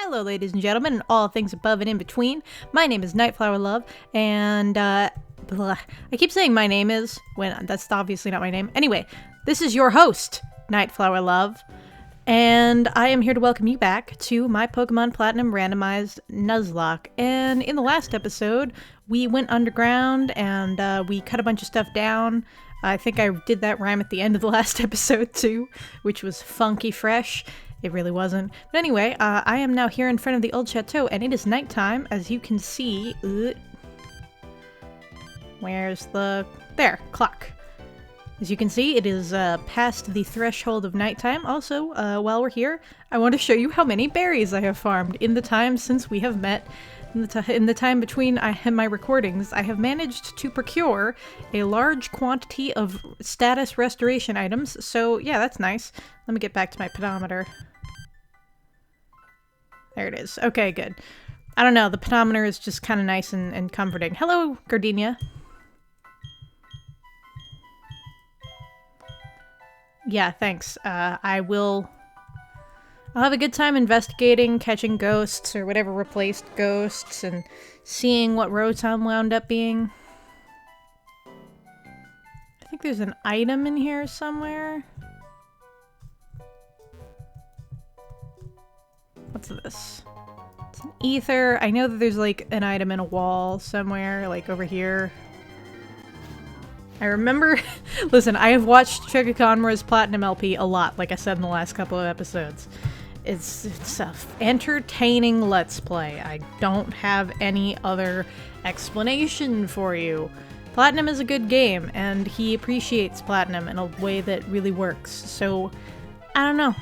Hello, ladies and gentlemen, and all things above and in between. My name is Nightflower Love, and, I keep saying my name is, when that's obviously not my name. Anyway, this is your host, Nightflower Love, and I am here to welcome you back to my Pokemon Platinum Randomized Nuzlocke. And in the last episode, we went underground, and, we cut a bunch of stuff down. I think I did that rhyme at the end of the last episode, too, which was funky fresh. It really wasn't. But anyway, I am now here in front of the old chateau, and it is nighttime, as you can see. Where's the... There, clock. As you can see, it is past the threshold of nighttime. Also, while we're here, I want to show you how many berries I have farmed in the time since we have met. In the time between my recordings, I have managed to procure a large quantity of status restoration items. So, yeah, that's nice. Let me get back to my pedometer. There it is. Okay, good. I don't know, the pedometer is just kind of nice and comforting. Hello, Gardenia. Yeah, thanks. I'll have a good time investigating, catching ghosts, or whatever replaced ghosts, and seeing what Rotom wound up being. I think there's an item in here somewhere. What's this? It's an ether. I know that there's like an item in a wall somewhere, like over here. I remember... Listen, I have watched Sugar Conmora's Platinum LP a lot, like I said in the last couple of episodes. It's a entertaining Let's Play. I don't have any other explanation for you. Platinum is a good game, and he appreciates Platinum in a way that really works. So, I don't know.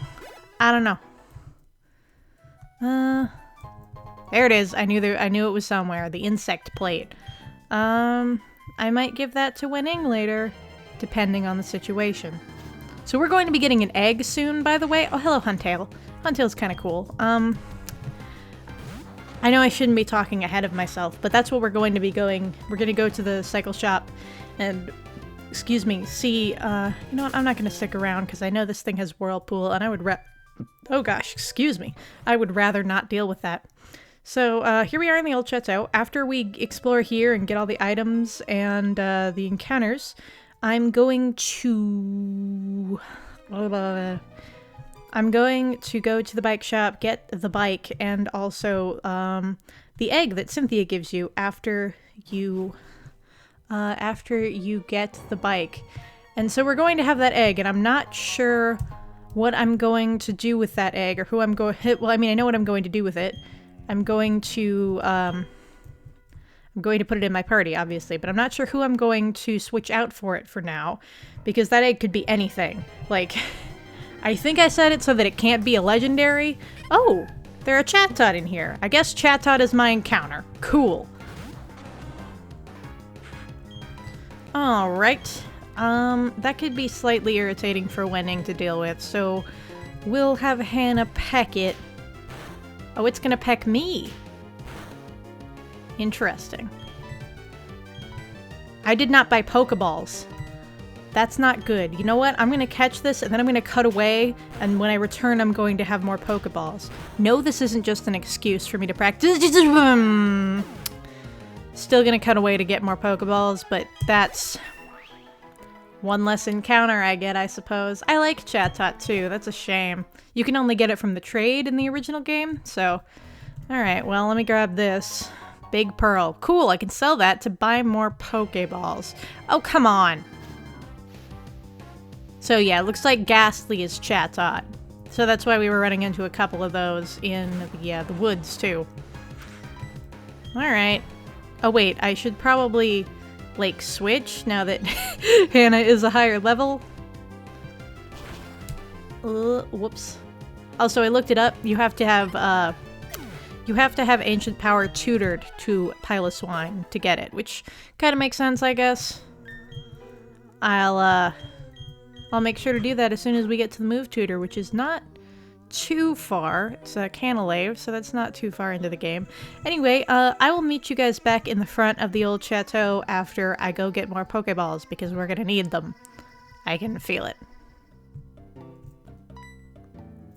There it is. I knew it was somewhere. The insect plate. I might give that to Winning later, depending on the situation. So we're going to be getting an egg soon, by the way. Oh, hello, Huntail. Huntail's kind of cool. I know I shouldn't be talking ahead of myself, but that's what we're going to be going. We're going to go to the cycle shop and, excuse me, see, you know what, I'm not going to stick around because I know this thing has Whirlpool, and I would oh gosh, excuse me. I would rather not deal with that. So, here we are in the old chateau. After we explore here and get all the items and, the encounters, I'm going to go to the bike shop, get the bike, and also, the egg that Cynthia gives you after you get the bike. And so we're going to have that egg, and I'm not sure what I'm going to do with that egg, or who I'm going to... Well, I mean, I know what I'm going to do with it. I'm going to put it in my party, obviously, but I'm not sure who I'm going to switch out for it for now, because that egg could be anything. Like, I think I said it so that it can't be a legendary. Oh, there's a Chatot in here. I guess Chatot is my encounter. Cool. Alright. That could be slightly irritating for Wenning to deal with, so we'll have Hannah peck it. Oh, it's gonna peck me. Interesting. I did not buy Pokeballs. That's not good. You know what? I'm gonna catch this, and then I'm gonna cut away, and when I return, I'm going to have more Pokeballs. No, this isn't just an excuse for me to practice. Still gonna cut away to get more Pokeballs, but that's one less encounter I get, I suppose. I like Chatot, too. That's a shame. You can only get it from the trade in the original game, so... Alright, well, let me grab this. Big Pearl. Cool, I can sell that to buy more Pokeballs. Oh, come on! So yeah, it looks like Ghastly is Chatot. So that's why we were running into a couple of those in the woods, too. Alright. Oh wait, I should probably... like, switch now that Hannah is a higher level. Whoops. Also, I looked it up. You have to have Ancient Power tutored to Piloswine to get it, which kind of makes sense, I guess. I'll make sure to do that as soon as we get to the move tutor, which is not too far. It's a Canalave, so that's not too far into the game. Anyway, I will meet you guys back in the front of the old chateau after I go get more Pokeballs, because we're gonna need them. I can feel it.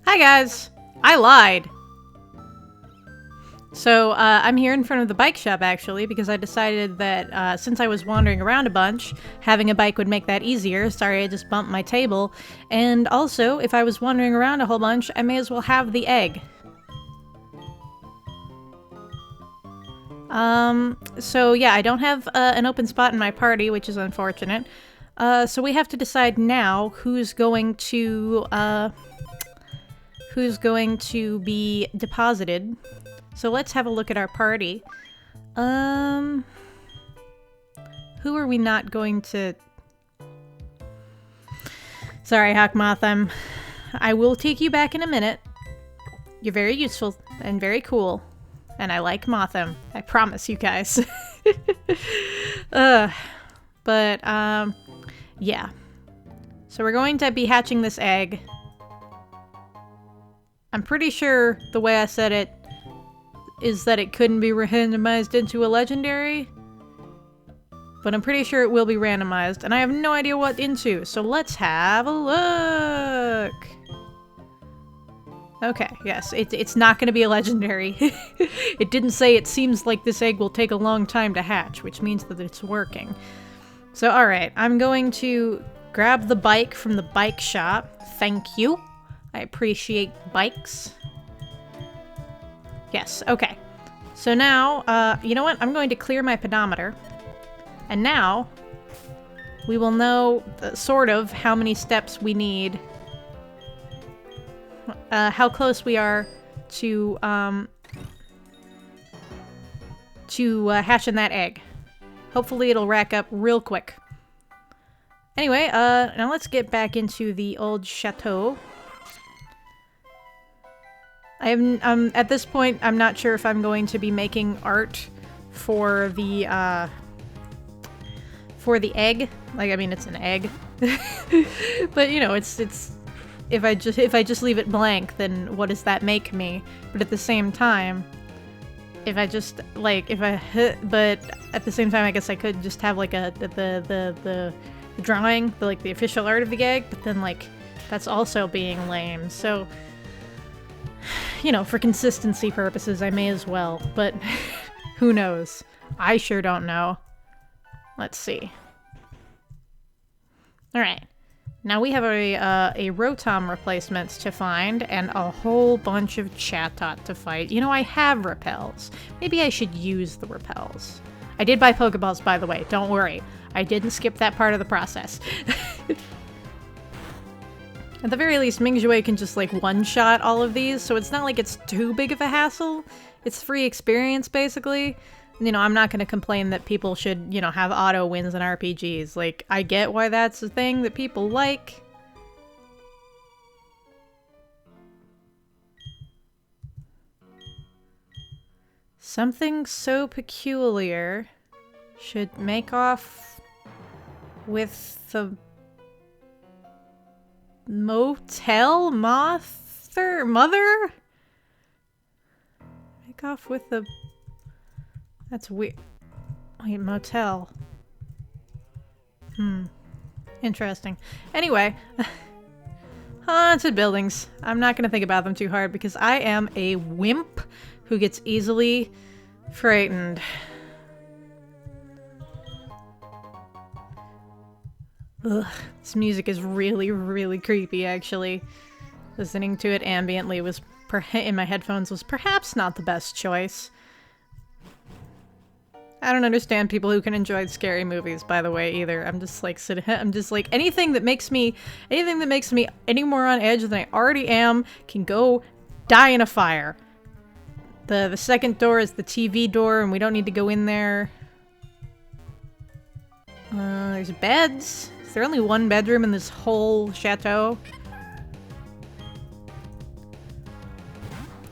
Hi guys! I lied! So I'm here in front of the bike shop, actually, because I decided that since I was wandering around a bunch, having a bike would make that easier. Sorry, I just bumped my table. And also, if I was wandering around a whole bunch, I may as well have the egg. So yeah, I don't have an open spot in my party, which is unfortunate. So we have to decide now who's going to be deposited. So let's have a look at our party. Who are we not going to... Sorry, Hawkmoth, I will take you back in a minute. You're very useful and very cool. And I like Motham. I promise you guys. Yeah. So we're going to be hatching this egg. I'm pretty sure the way I said it is that it couldn't be randomized into a legendary. But I'm pretty sure it will be randomized, and I have no idea what into, so let's have a look! Okay, yes, it's not gonna be a legendary. It didn't say it seems like this egg will take a long time to hatch, which means that it's working. So alright, I'm going to grab the bike from the bike shop. Thank you. I appreciate bikes. Yes, okay. So now, you know what? I'm going to clear my pedometer. And now, we will know, sort of, how many steps we need. How close we are to hatching that egg. Hopefully it'll rack up real quick. Anyway, now let's get back into the old chateau. I am, at this point, I'm not sure if I'm going to be making art for the egg. Like, I mean, it's an egg. But, you know, it's if I just leave it blank, then what does that make me? But at the same time, but at the same time, I guess I could just have, like, the drawing, like, the official art of the egg, but then, like, that's also being lame, so... You know, for consistency purposes, I may as well, but who knows? I sure don't know. Let's see. Alright. Now we have a Rotom replacement to find, and a whole bunch of Chatot to fight. You know, I have repels. Maybe I should use the repels. I did buy Pokeballs, by the way. Don't worry. I didn't skip that part of the process. At the very least, Mingzhui can just, like, one-shot all of these, so it's not like it's too big of a hassle. It's free experience, basically. You know, I'm not gonna complain that people should, you know, have auto wins in RPGs. Like, I get why that's a thing that people like. Something so peculiar should make off with the... Motel? Mother? Make off with the... That's weird. Wait, motel. Interesting. Anyway. Haunted buildings. I'm not gonna think about them too hard because I am a wimp who gets easily frightened. Ugh, this music is really, really creepy, actually. Listening to it ambiently was in my headphones was perhaps not the best choice. I don't understand people who can enjoy scary movies, by the way, either. I'm just like anything that makes me any more on edge than I already am can go die in a fire. The second door is the TV door, and we don't need to go in there. There's beds. Is there only one bedroom in this whole chateau?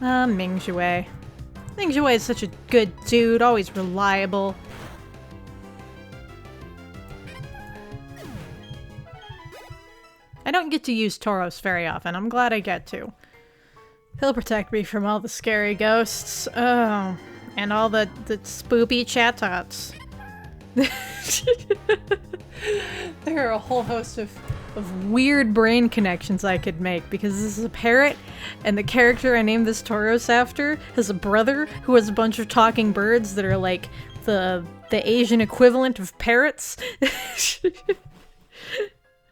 Mingzhui. Mingzhui is such a good dude, always reliable. I don't get to use Tauros very often. I'm glad I get to. He'll protect me from all the scary ghosts. Oh, and all the spoopy Chatots. There are a whole host of of weird brain connections I could make, because this is a parrot, and the character I named this Tauros after has a brother who has a bunch of talking birds that are like the Asian equivalent of parrots.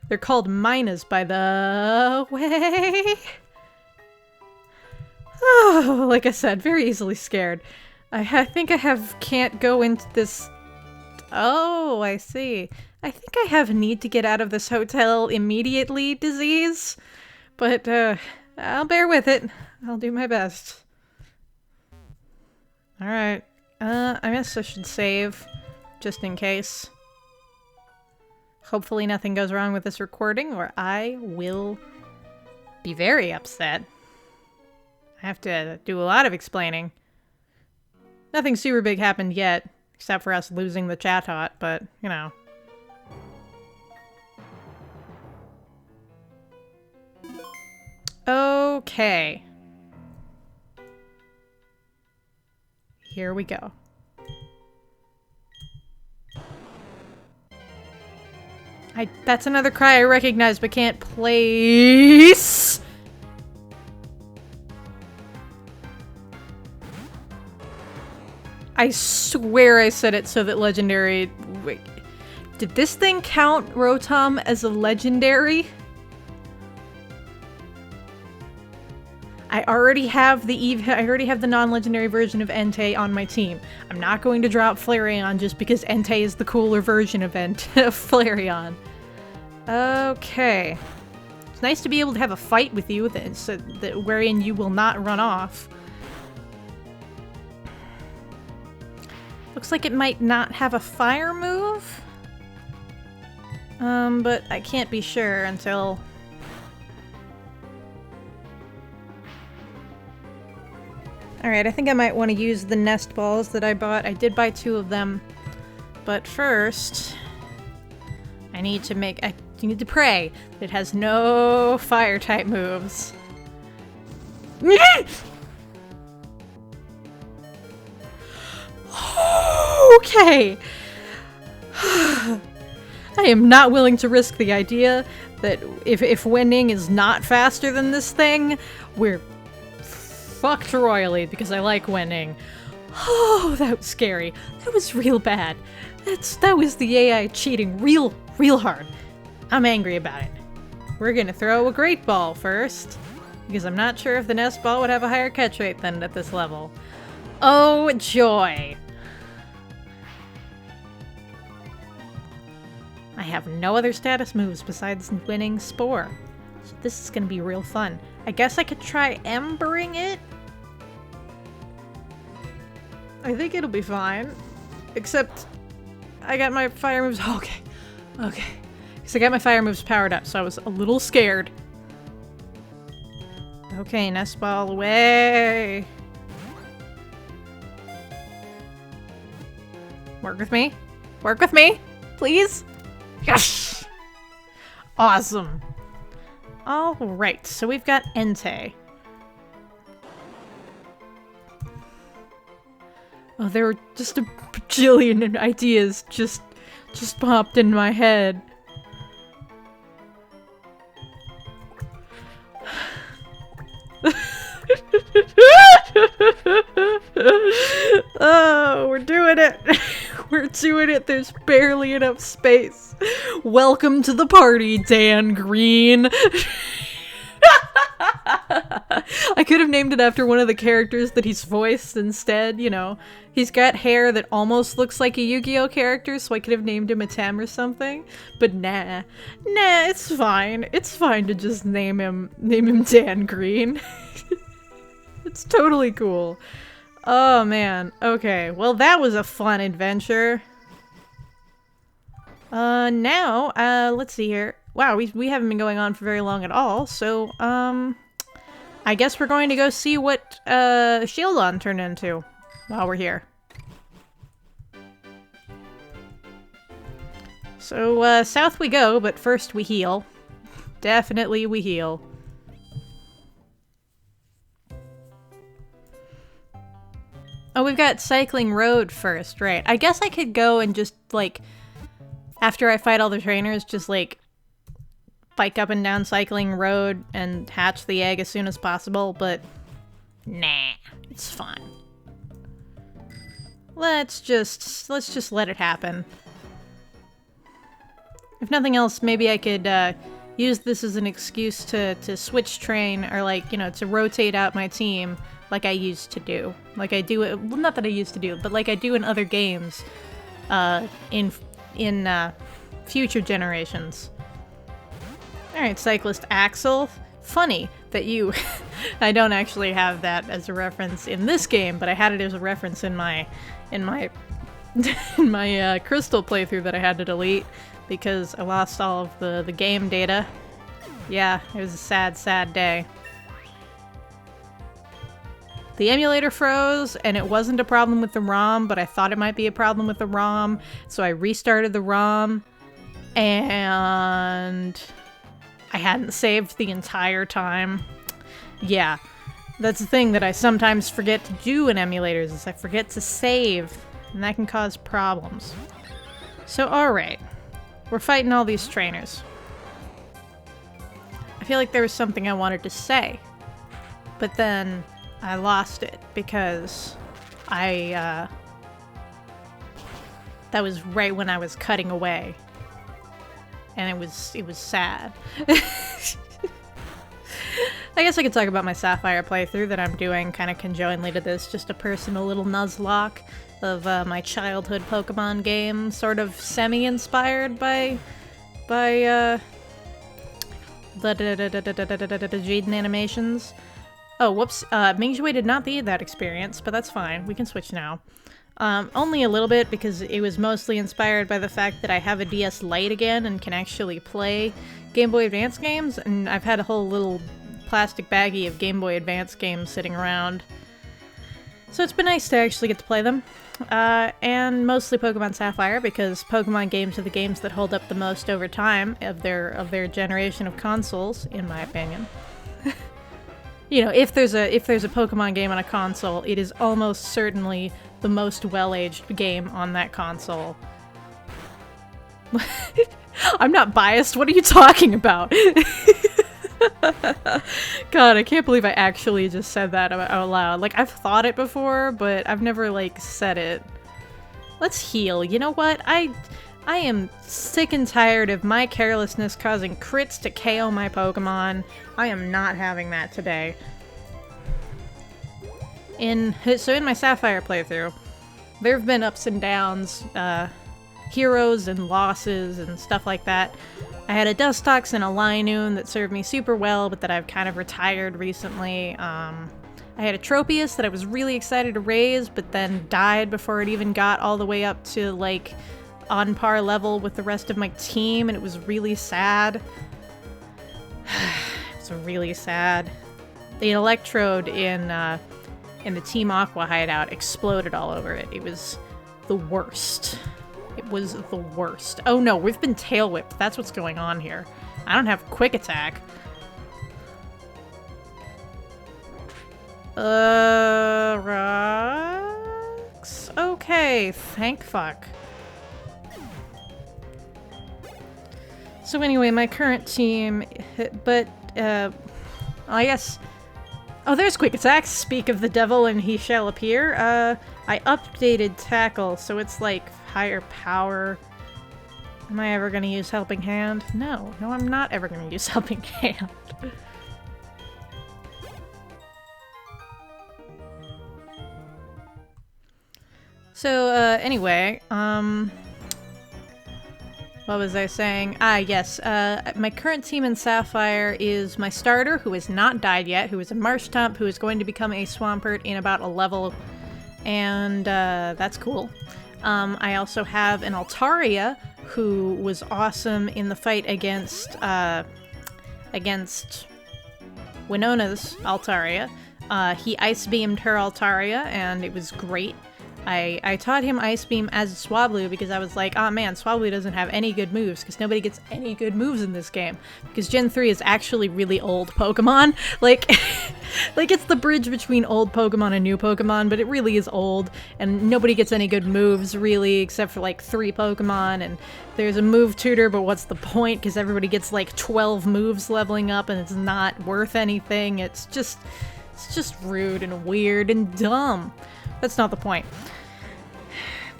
They're called mynas, by the way. Oh, like I said, very easily scared. I think I can't go into this. Oh, I see. I think I have need to get out of this hotel immediately disease, but I'll bear with it. I'll do my best. Alright, I guess I should save, just in case. Hopefully nothing goes wrong with this recording, or I will be very upset. I have to do a lot of explaining. Nothing super big happened yet, except for us losing the chat-hot, but, you know. Okay. Here we go. That's another cry I recognize but can't place. I swear I said it so that legendary... Wait, did this thing count Rotom as a legendary? I already have the non-legendary version of Entei on my team. I'm not going to drop Flareon just because Entei is the cooler version of Flareon. Okay. It's nice to be able to have a fight with you wherein you will not run off. Looks like it might not have a fire move. But I can't be sure until... Alright, I think I might want to use the nest balls that I bought. I did buy 2 of them. But first, I need to pray that it has no fire type moves. Okay. I am not willing to risk the idea that if winning is not faster than this thing, we're fucked royally, because I like winning. Oh, that was scary. That was real bad. That was the AI cheating real hard. I'm angry about it. We're gonna throw a Great Ball first, because I'm not sure if the Nest Ball would have a higher catch rate than at this level. Oh, joy. I have no other status moves besides winning Spore. So this is gonna be real fun. I guess I could try Embering it? I think it'll be fine. Except, I got my fire moves- okay. Because I got my fire moves powered up, so I was a little scared. Okay, Nest Ball away! Work with me? Work with me? Please? Yes! Awesome! Alright, so we've got Entei. Oh, there were just a bajillion ideas just popped in my head. Oh, we're doing it! We're doing it! There's barely enough space. Welcome to the party, Dan Green! I could have named it after one of the characters that he's voiced instead, you know. He's got hair that almost looks like a Yu-Gi-Oh character, so I could have named him a Tem or something. But nah, it's fine. It's fine to just name him Dan Green. It's totally cool. Oh man, okay. Well, that was a fun adventure. Now, let's see here. Wow, we haven't been going on for very long at all, so, I guess we're going to go see what, Shieldon turned into while we're here. So, south we go, but first we heal. Definitely we heal. Oh, we've got Cycling Road first, right. I guess I could go and just, like, after I fight all the trainers, just, like, bike up and down Cycling Road and hatch the egg as soon as possible, but nah, it's fine. Let's just let it happen. If nothing else, maybe I could use this as an excuse to switch train, or like, you know, to rotate out my team like I used to do. Like I do it, well, not that I used to do, but like I do in other games in future generations. Alright, Cyclist Axel. Funny that you... I don't actually have that as a reference in this game, but I had it as a reference in my Crystal playthrough that I had to delete because I lost all of the game data. Yeah, it was a sad, sad day. The emulator froze, and it wasn't a problem with the ROM, but I thought it might be a problem with the ROM, so I restarted the ROM, and I hadn't saved the entire time. Yeah, that's the thing that I sometimes forget to do in emulators, is I forget to save, and that can cause problems. So alright, we're fighting all these trainers. I feel like there was something I wanted to say, but then I lost it because that was right when I was cutting away. And it was sad. I guess I could talk about my Sapphire playthrough that I'm doing kind of conjointly to this, just a personal little Nuzlocke of my childhood Pokemon game, sort of semi-inspired by the Jaden animations. Oh, whoops. Mingjue did not need that experience, but that's fine. We can switch now. Only a little bit, because it was mostly inspired by the fact that I have a DS Lite again and can actually play Game Boy Advance games, and I've had a whole little plastic baggie of Game Boy Advance games sitting around. So it's been nice to actually get to play them. And mostly Pokemon Sapphire, because Pokemon games are the games that hold up the most over time of their generation of consoles, in my opinion. You know, if there's a Pokemon game on a console, it is almost certainly the most well-aged game on that console. I'm not biased, what are you talking about? God, I can't believe I actually just said that out loud. Like, I've thought it before, but I've never, like, said it. Let's heal. You know what? I am sick and tired of my carelessness causing crits to KO my Pokemon. I am not having that today. So in my Sapphire playthrough, there have been ups and downs, heroes and losses and stuff like that. I had a Dustox and a Linoon that served me super well, but that I've kind of retired recently. I had a Tropius that I was really excited to raise, but then died before it even got all the way up to, like, on par level with the rest of my team, and it was really sad. It was really sad. The Electrode in the Team Aqua hideout exploded all over it. It was the worst. It was the worst. Oh no, we've been tail whipped. That's what's going on here. I don't have quick attack. Rocks? Okay, thank fuck. So anyway, my current team, but, I guess... Oh, there's quick attacks. Speak of the devil and he shall appear. I updated tackle, so it's like higher power. Am I ever gonna use Helping Hand? No, I'm not ever gonna use Helping Hand. So, anyway, what was I saying? Ah, yes. My current team in Sapphire is my starter, who has not died yet, who is a Marshtomp, who is going to become a Swampert in about a level, and that's cool. I also have an Altaria, who was awesome in the fight against Winona's Altaria. He Ice Beamed her Altaria, and it was great. I taught him Ice Beam as a Swablu because I was like, oh man, Swablu doesn't have any good moves because nobody gets any good moves in this game. Because Gen 3 is actually really old Pokemon. Like, like it's the bridge between old Pokemon and new Pokemon, but it really is old. And nobody gets any good moves really except for like 3 Pokemon. And there's a move tutor, but what's the point? Because everybody gets like 12 moves leveling up and it's not worth anything. It's just rude and weird and dumb. That's not the point.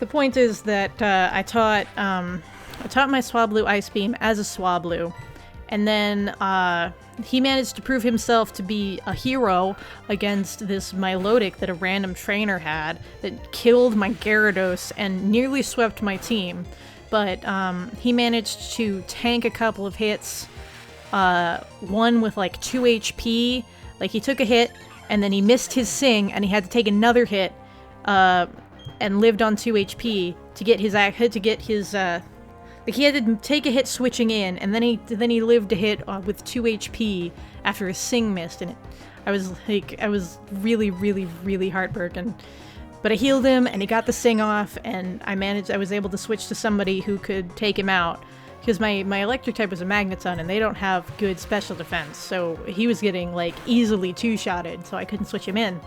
The point is that I taught my Swablu Ice Beam as a Swablu, and then he managed to prove himself to be a hero against this Milotic that a random trainer had that killed my Gyarados and nearly swept my team. But he managed to tank a couple of hits, one with like 2 HP. Like he took a hit and then he missed his Sing and he had to take another hit and lived on 2 HP to get his like he had to take a hit switching in, and then he lived a hit with 2 HP after his Sing missed, and I was really, really, really heartbroken. But I healed him, and he got the Sing off, and I was able to switch to somebody who could take him out, because my electric type was a Magneton, and they don't have good special defense, so he was getting like easily 2-shotted, so I couldn't switch him in.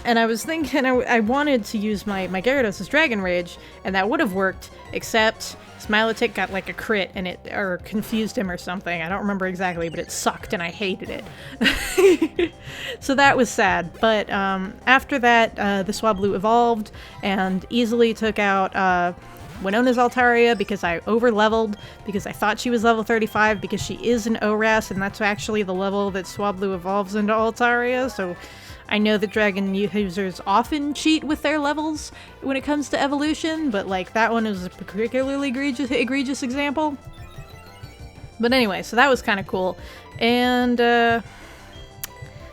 And I was thinking I wanted to use my Gyarados' Dragon Rage, and that would have worked, except Milotic got like a crit and or confused him or something. I don't remember exactly, but it sucked and I hated it. So that was sad. But after that, the Swablu evolved and easily took out Winona's Altaria because I over-leveled, because I thought she was level 35, because she is an ORAS, and that's actually the level that Swablu evolves into Altaria, so I know that Dragon users often cheat with their levels when it comes to evolution, but like that one is a particularly egregious example. But anyway, so that was kind of cool. And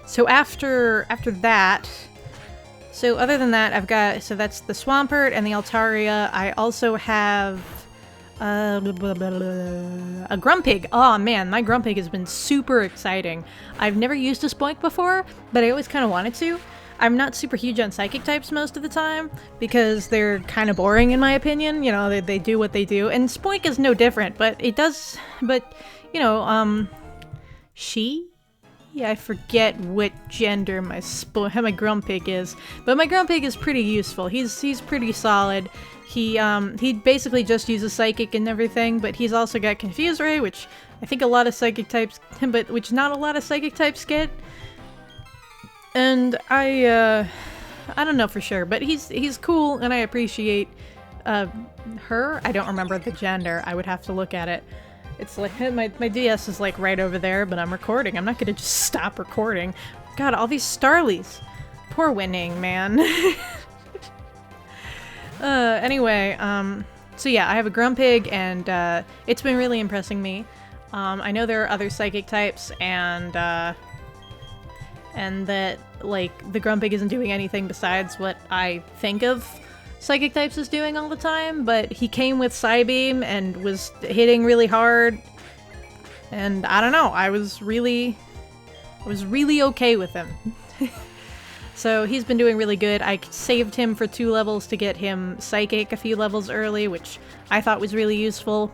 so after that, so other than that, so that's the Swampert and the Altaria. I also have a Grumpig. Oh man, my Grumpig has been super exciting. I've never used a Spoink before, but I always kind of wanted to. I'm not super huge on psychic types most of the time because they're kind of boring in my opinion. You know, they do what they do, and Spoink is no different. But it does. But you know, yeah, I forget what gender my Grumpig is, but my Grumpig is pretty useful. He's pretty solid. He basically just uses Psychic and everything, but he's also got Confuse Ray, which I think a lot of Psychic types, but which not a lot of Psychic types get. And I don't know for sure, but he's cool, and I appreciate her. I don't remember the gender. I would have to look at it. It's like my DS is like right over there, but I'm recording. I'm not gonna just stop recording. God, all these Starlies. Poor Winning, man. Anyway, so yeah, I have a Grumpig, and it's been really impressing me. I know there are other Psychic types, and that, like, the Grumpig isn't doing anything besides what I think of Psychic types is doing all the time, but he came with Psybeam and was hitting really hard, and I don't know, I was really okay with him. So he's been doing really good. I saved him for 2 levels to get him Psychic a few levels early, which I thought was really useful.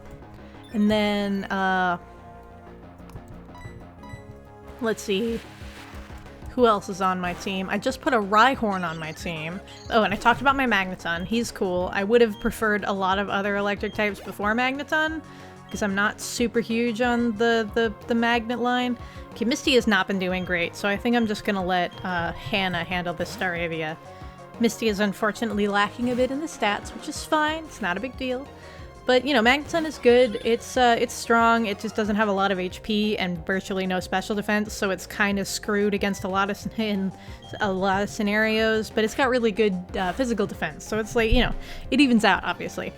And then, let's see. Who else is on my team? I just put a Rhyhorn on my team. Oh, and I talked about my Magneton. He's cool. I would have preferred a lot of other electric types before Magneton, because I'm not super huge on the Magnet line. Okay, Misty has not been doing great, so I think I'm just gonna let Hannah handle this Staravia. Misty is unfortunately lacking a bit in the stats, which is fine. It's not a big deal. But, you know, Magneton is good. It's strong. It just doesn't have a lot of HP and virtually no special defense, so it's kind of screwed against in a lot of scenarios. But it's got really good physical defense, so it's like, you know, it evens out, obviously.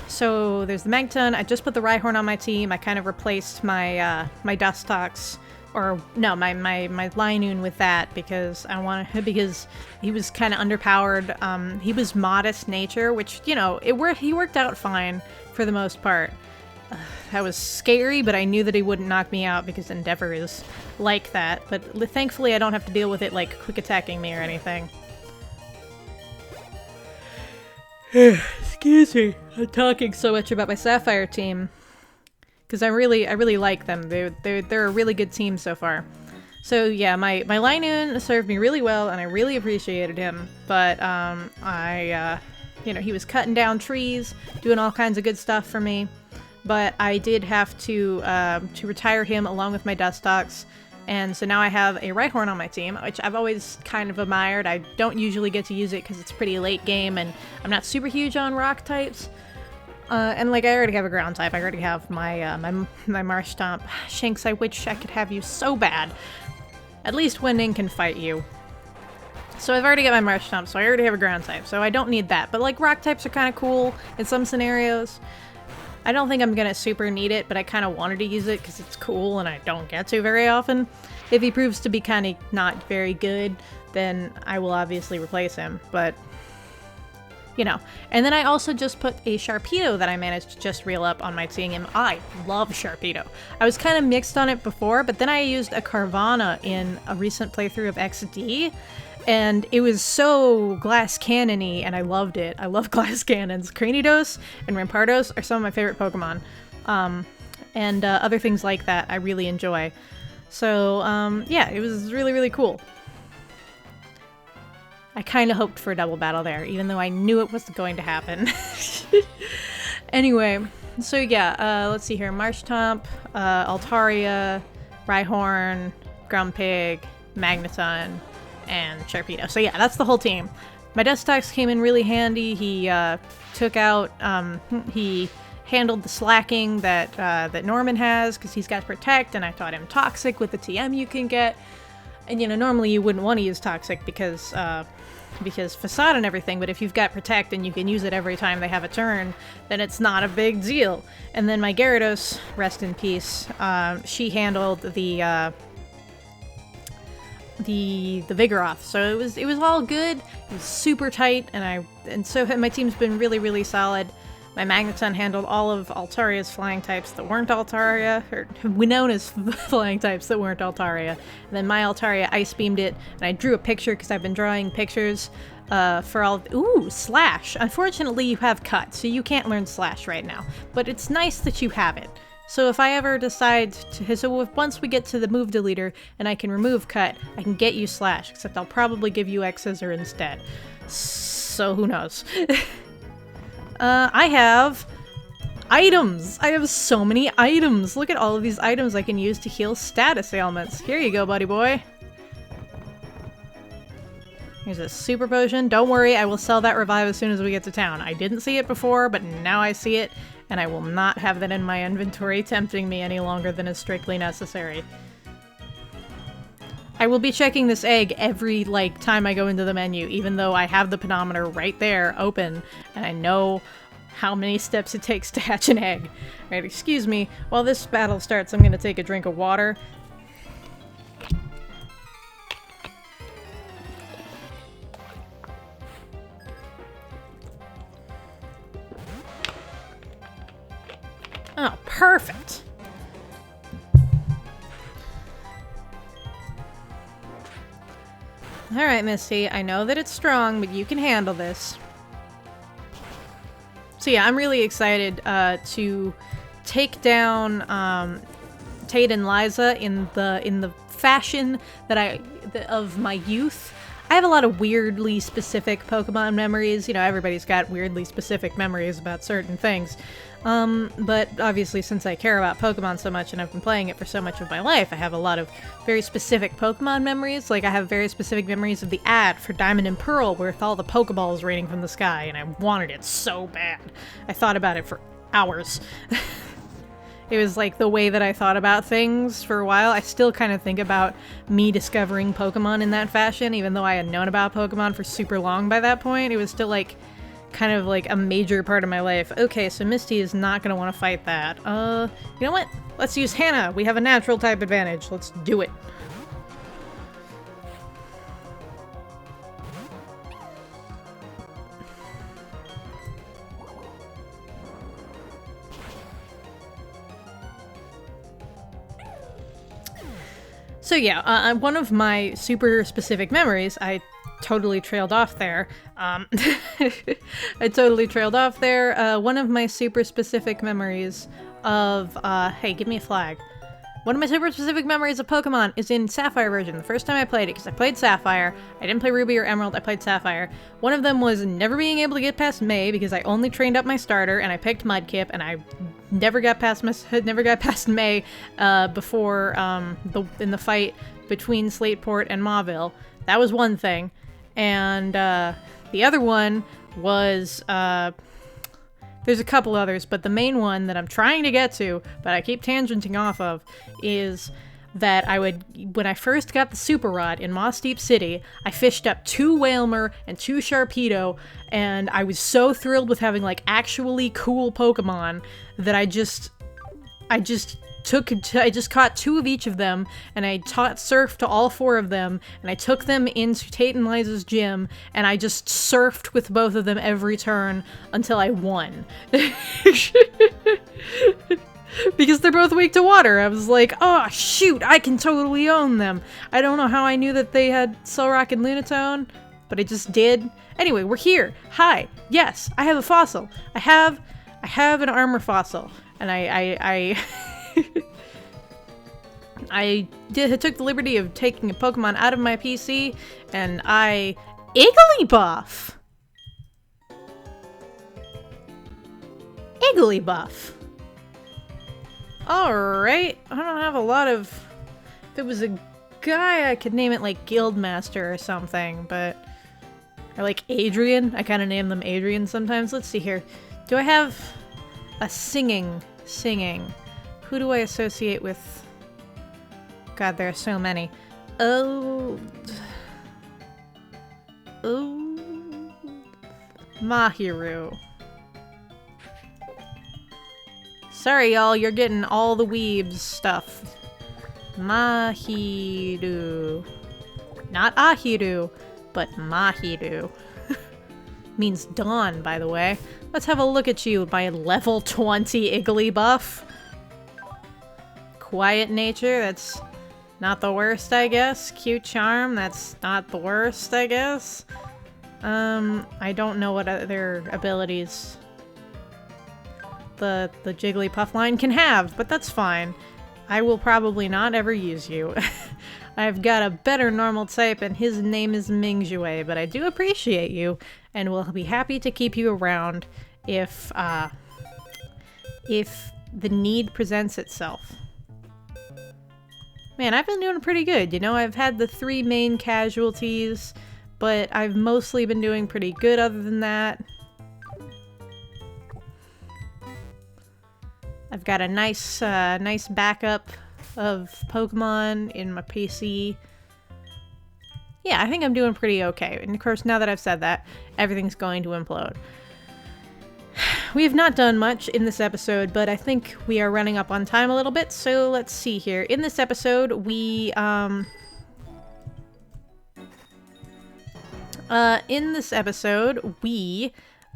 So there's the Magneton. I just put the Rhyhorn on my team. I kind of replaced my my Dustox. Or no, my Linoon with that because because he was kind of underpowered. He was modest nature, which, you know, he worked out fine for the most part. that was scary, but I knew that he wouldn't knock me out because Endeavor is like that. But thankfully I don't have to deal with it like quick attacking me or anything. Excuse me, I'm talking so much about my Sapphire team because I really like them. They're a really good team so far. So yeah, my Linoon served me really well, and I really appreciated him. But you know, he was cutting down trees, doing all kinds of good stuff for me. But I did have to retire him along with my Dustox. And so now I have a Rhyhorn on my team, which I've always kind of admired. I don't usually get to use it because it's pretty late game, and I'm not super huge on rock types. And like I already have a ground type. I already have my my Marshtomp. Shanks, I wish I could have you so bad. At least Wending can fight you. So I've already got my Marshtomp, so I already have a ground type, so I don't need that. But like rock types are kind of cool in some scenarios. I don't think I'm gonna super need it, but I kind of wanted to use it because it's cool and I don't get to very often. If he proves to be kind of not very good, then I will obviously replace him, but you know. And then I also just put a Sharpedo that I managed to just reel up on my team, and I love Sharpedo. I was kind of mixed on it before, but then I used a Carvana in a recent playthrough of XD, and it was so glass cannon-y, and I loved it. I love glass cannons. Cranidos and Rampardos are some of my favorite Pokemon. And other things like that I really enjoy. So, yeah, it was really cool. I kind of hoped for a double battle there, even though I knew it wasn't going to happen. Anyway, so yeah, let's see here. Marshtomp, Altaria, Rhyhorn, Grumpig, Magneton, and Sharpedo. So yeah, that's the whole team. My Dustox came in really handy. He took out, he handled the slacking that that Norman has, because he's got Protect, and I taught him Toxic with the TM you can get. And you know, normally you wouldn't want to use Toxic because Facade and everything, but if you've got Protect and you can use it every time they have a turn, then it's not a big deal. And then my Gyarados, rest in peace, she handled the Vigoroth, so it was all good. It was super tight, and so my team's been really solid. My Magneton handled all of Altaria's flying types that weren't Altaria, or Winona's flying types that weren't Altaria. And then my Altaria ice beamed it, and I drew a picture because I've been drawing pictures for all. Ooh, Slash. Unfortunately, you have Cut, so you can't learn Slash right now. But it's nice that you have it. So if I ever decide to, once we get to the move deleter and I can remove Cut, I can get you Slash, except I'll probably give you X-Scissor instead. So who knows? I have items! I have so many items! Look at all of these items I can use to heal status ailments. Here you go, buddy boy. Here's a super potion. Don't worry, I will sell that revive as soon as we get to town. I didn't see it before, but now I see it. And I will not have that in my inventory tempting me any longer than is strictly necessary. I will be checking this egg every, time I go into the menu, even though I have the pedometer right there, open, and I know how many steps it takes to hatch an egg. Right, excuse me, while this battle starts, I'm gonna take a drink of water. Oh, perfect! Alright, Misty, I know that it's strong, but you can handle this. So yeah, I'm really excited to take down Tate and Liza in the fashion that of my youth. I have a lot of weirdly specific Pokemon memories. You know, everybody's got weirdly specific memories about certain things. But obviously, since I care about Pokemon so much and I've been playing it for so much of my life, I have a lot of very specific Pokemon memories. Like, I have very specific memories of the ad for Diamond and Pearl with all the Pokeballs raining from the sky, and I wanted it so bad. I thought about it for hours. It was like the way that I thought about things for a while. I still kind of think about me discovering Pokemon in that fashion, even though I had known about Pokemon for super long by that point. It was still like kind of like a major part of my life. Okay, so Misty is not going to want to fight that. You know what? Let's use Hannah. We have a natural type advantage. Let's do it. So yeah, one of my super specific memories, I totally trailed off there. I totally trailed off there. One of my super specific memories of, hey, give me a flag. One of my super specific memories of Pokemon is in Sapphire version. The first time I played it, because I played Sapphire. I didn't play Ruby or Emerald, I played Sapphire. One of them was never being able to get past May because I only trained up my starter and I picked Mudkip and I never got past May before in the fight between Slateport and Mauville. That was one thing. And the other one was there's a couple others, but the main one that I'm trying to get to, but I keep tangenting off of, is that when I first got the Super Rod in Moss Deep City, I fished up 2 Wailmer and 2 Sharpedo, and I was so thrilled with having, like, actually cool Pokemon that I just caught 2 of each of them, and I taught Surf to all 4 of them, and I took them into Tate and Liza's gym, and I just surfed with both of them every turn until I won. Because they're both weak to water. I was like, oh shoot, I can totally own them. I don't know how I knew that they had Solrock and Lunatone, but I just did. Anyway, we're here. Hi. Yes, I have a fossil. I have an armor fossil, and I took the liberty of taking a Pokemon out of my PC, and I Igglybuff. Alright, I don't have a lot of... If it was a guy, I could name it like Guildmaster or something, but... Or like Adrian. I kind of name them Adrian sometimes. Let's see here. Do I have a singing? Who do I associate with? God, there are so many. Oh, Mahiru. Sorry, y'all, you're getting all the weebs stuff. Mahiru. Not Ahiru, but Mahiru. Means dawn, by the way. Let's have a look at you, my level 20 Igglybuff. Quiet nature, that's not the worst, I guess. Cute charm, that's not the worst, I guess. I don't know what other abilities the Jigglypuff line can have, but that's fine. I will probably not ever use you. I've got a better normal type, and his name is Mingzhui, but I do appreciate you, and will be happy to keep you around if the need presents itself. Man, I've been doing pretty good, you know? I've had the 3 main casualties, but I've mostly been doing pretty good other than that. I've got a nice backup of Pokemon in my PC. Yeah, I think I'm doing pretty okay. And of course, now that I've said that, everything's going to implode. We have not done much in this episode, but I think we are running up on time a little bit, so let's see here. In this episode, we,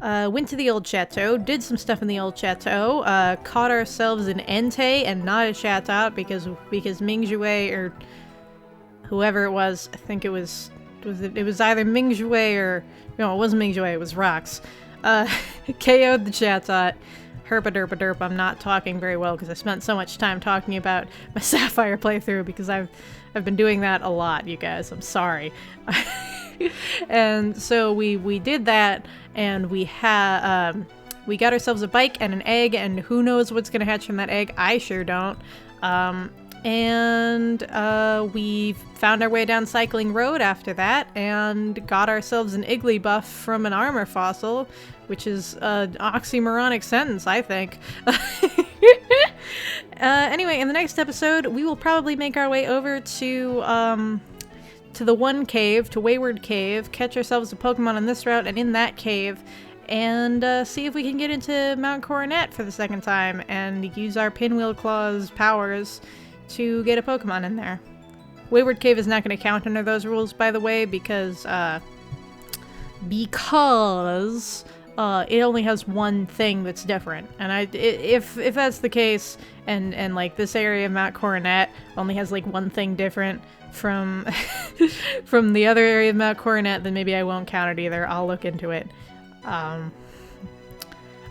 went to the old chateau, did some stuff in the old chateau, caught ourselves an Entei and not a Chatot because Mingzhui or whoever it was, I think it was either Mingzhui or, no, it wasn't Mingzhui, it was Rox. KO'd the Chatot. Herpa-derpa-derp, I'm not talking very well because I spent so much time talking about my Sapphire playthrough because I've been doing that a lot, you guys. I'm sorry. And so we did that, and we got ourselves a bike and an egg, and who knows what's gonna hatch from that egg? I sure don't. We found our way down Cycling Road after that, and got ourselves an Igglybuff from an armor fossil, which is an oxymoronic sentence, I think. Anyway, in the next episode, we will probably make our way over to the one cave, to Wayward Cave, catch ourselves a Pokemon on this route and in that cave, and see if we can get into Mount Coronet for the second time, and use our Pinwheel Claw's powers to get a Pokemon in there. Wayward Cave is not going to count under those rules, by the way, because it only has one thing that's different. And if that's the case, and like this area of Mount Coronet only has like one thing different from from the other area of Mount Coronet, then maybe I won't count it either. I'll look into it. I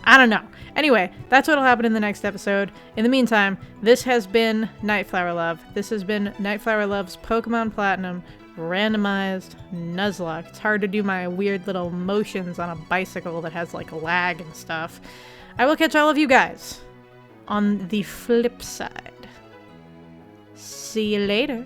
don't know. Anyway, that's what'll happen in the next episode. In the meantime, this has been Nightflower Love. This has been Nightflower Love's Pokemon Platinum Randomized Nuzlocke. It's hard to do my weird little motions on a bicycle that has like lag and stuff. I will catch all of you guys on the flip side. See you later.